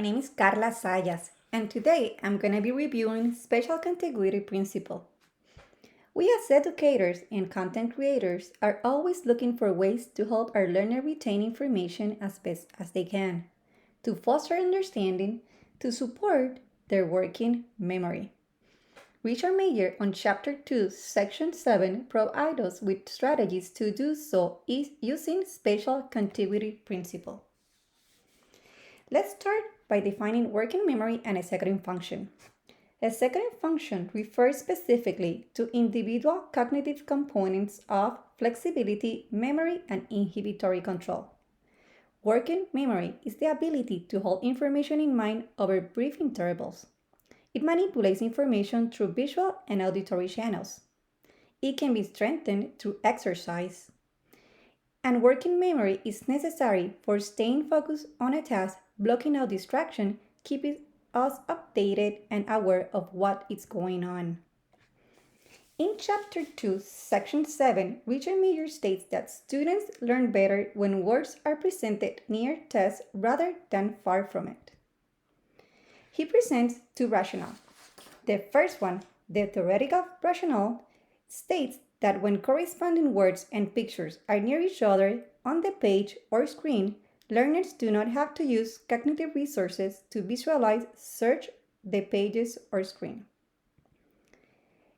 My name is Carla Sayas, and today I'm going to be reviewing Spatial Contiguity Principle. We as educators and content creators are always looking for ways to help our learner retain information as best as they can, to foster understanding, to support their working memory. Richard Mayer on Chapter 2, Section 7 provides us with strategies to do so using Spatial Contiguity Principle. Let's start by defining working memory and executive function. Executive function refers specifically to individual cognitive components of flexibility, memory, and inhibitory control. Working memory is the ability to hold information in mind over brief intervals. It manipulates information through visual and auditory channels. It can be strengthened through exercise. And working memory is necessary for staying focused on a task, blocking out distraction, keeping us updated and aware of what is going on. In Chapter 2, Section 7, Richard Mayer states that students learn better when words are presented near text rather than far from it. He presents two rationales. The first one, the theoretical rationale, states that when corresponding words and pictures are near each other on the page or screen, learners do not have to use cognitive resources to visualize, search the pages or screen.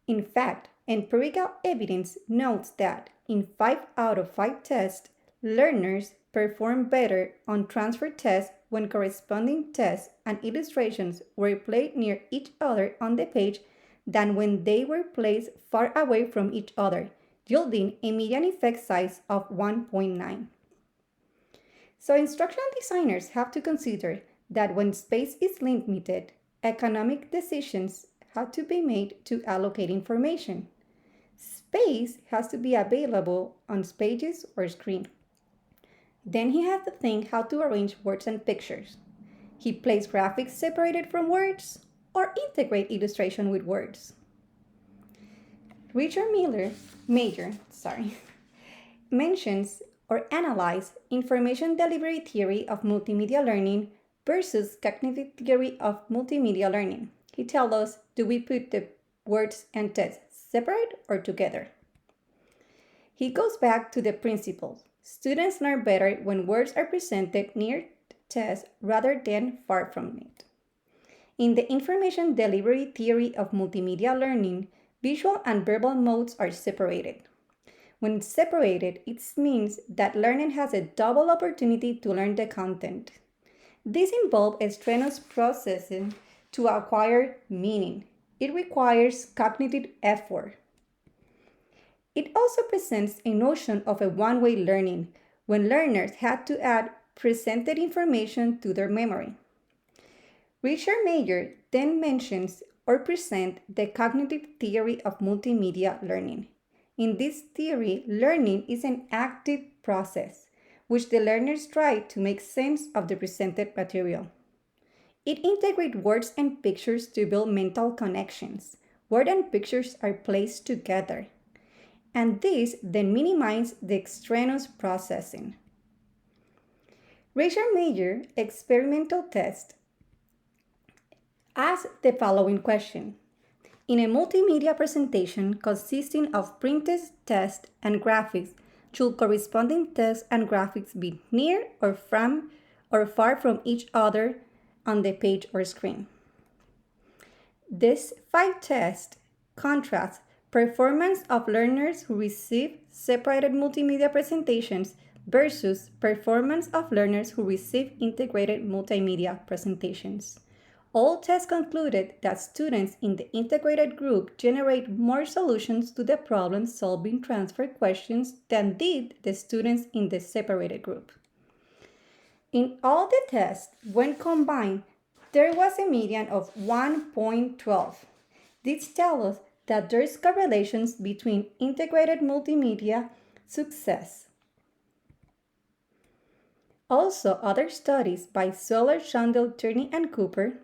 In fact, empirical evidence notes that in 5 out of 5 tests, learners perform better on transfer tests when corresponding text and illustrations were played near each other on the page than when they were placed far away from each other, yielding a median effect size of 1.9. So instructional designers have to consider that when space is limited, economic decisions have to be made to allocate information. Space has to be available on pages or screen. Then he has to think how to arrange words and pictures. He places graphics separated from words or integrate illustration with words. Richard Mayer mentions or analyze information delivery theory of multimedia learning versus cognitive theory of multimedia learning. He tells us, do we put the words and text separate or together? He goes back to the principles. Students learn better when words are presented near text rather than far from it. In the information delivery theory of multimedia learning, visual and verbal modes are separated. When separated, it means that learning has a double opportunity to learn the content. This involves strenuous processing to acquire meaning. It requires cognitive effort. It also presents a notion of a one-way learning, when learners had to add presented information to their memory. Richard Mayer then mentions or presents the cognitive theory of multimedia learning. In this theory, learning is an active process, which the learners try to make sense of the presented material. It integrates words and pictures to build mental connections. Words and pictures are placed together, and this then minimizes the extraneous processing. Richard Mayer experimental test asks the following question. In a multimedia presentation consisting of printed text and graphics, should corresponding text and graphics be near or far from each other on the page or screen? This 5 tests contrast performance of learners who receive separated multimedia presentations versus performance of learners who receive integrated multimedia presentations. All tests concluded that students in the integrated group generate more solutions to the problem-solving transfer questions than did the students in the separated group. In all the tests, when combined, there was a median of 1.12. This tells us that there is correlations between integrated multimedia success. Also, other studies by Soller, Shondell, Tierney, and Cooper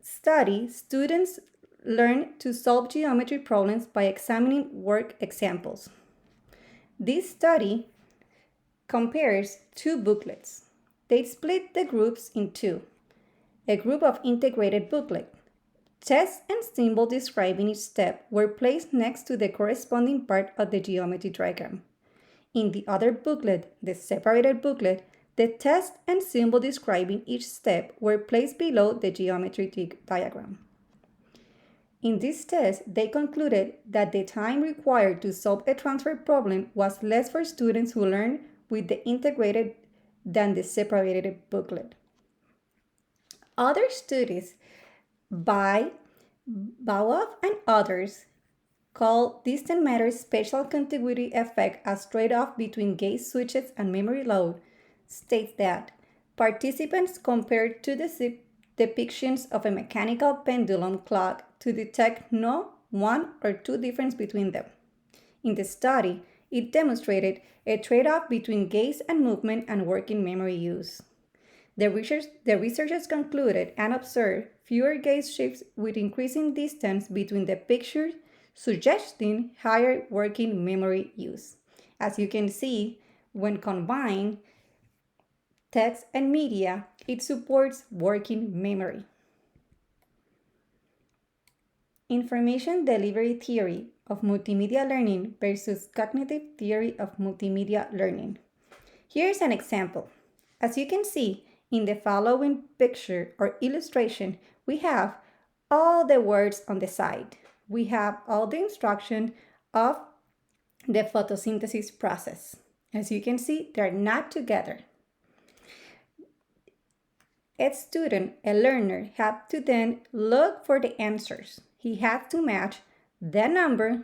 study students learn to solve geometry problems by examining work examples. This study compares 2 booklets. They split the groups in 2. a group of integrated booklet. Tests and symbols describing each step were placed next to the corresponding part of the geometry diagram. In the other booklet, the separated booklet, the test and symbol describing each step were placed below the geometry diagram. In this test, they concluded that the time required to solve a transfer problem was less for students who learned with the integrated than the separated booklet. Other studies by Bauoff and others call distant matter spatial contiguity effect as trade-off between gate switches and memory load, states that participants compared two depictions of a mechanical pendulum clock to detect no one or two difference between them. In the study, it demonstrated a trade-off between gaze and movement and working memory use. The researchers concluded and observed fewer gaze shifts with increasing distance between the pictures, suggesting higher working memory use. As you can see, when combined text and media, it supports working memory. Information delivery theory of multimedia learning versus cognitive theory of multimedia learning. Here's an example. As you can see in the following picture or illustration, we have all the words on the side. We have all the instruction of the photosynthesis process. As you can see, they're not together. A student, a learner, had to then look for the answers. He had to match the number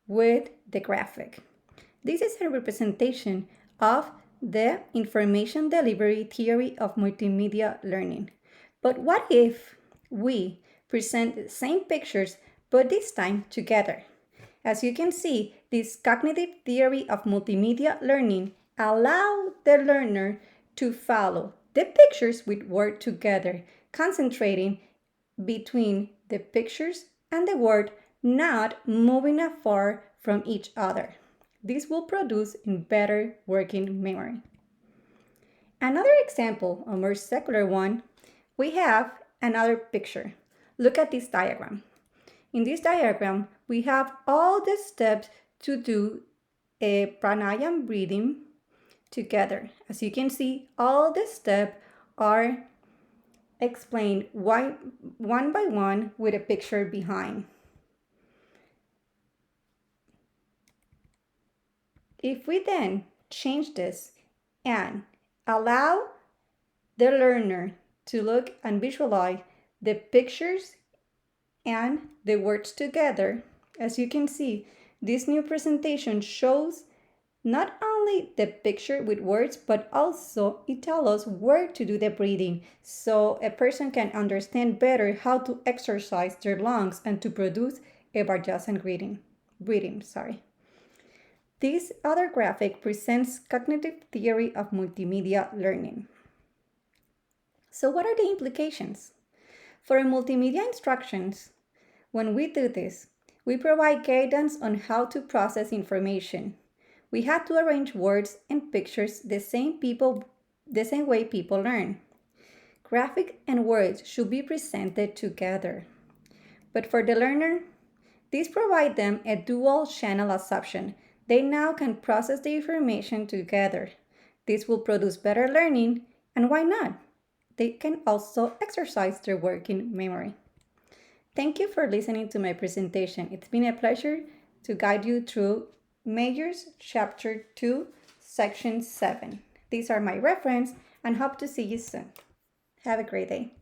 with the graphic. This is a representation of the information delivery theory of multimedia learning. But what if we present the same pictures, but this time together? As you can see, this cognitive theory of multimedia learning allows the learner to follow the pictures with word together, concentrating between the pictures and the word, not moving afar from each other. This will produce in better working memory. Another example, a more secular one, we have another picture. Look at this diagram. In this diagram, we have all the steps to do a pranayama breathing together. As you can see, all the steps are explained one by one with a picture behind. If we then change this and allow the learner to look and visualize the pictures and the words together, as you can see, this new presentation shows not only the picture with words, but also it tells us where to do the breathing, so a person can understand better how to exercise their lungs and to produce a Varjasan breathing. This other graphic presents cognitive theory of multimedia learning. So what are the implications? For multimedia instructions, when we do this, we provide guidance on how to process information. We have to arrange words and pictures the same way people learn. Graphic and words should be presented together. But for the learner, this provides them a dual channel absorption. They now can process the information together. This will produce better learning, and why not? They can also exercise their working memory. Thank you for listening to my presentation. It's been a pleasure to guide you through Majors Chapter 2, Section 7. These are my reference and hope to see you soon. Have a great day.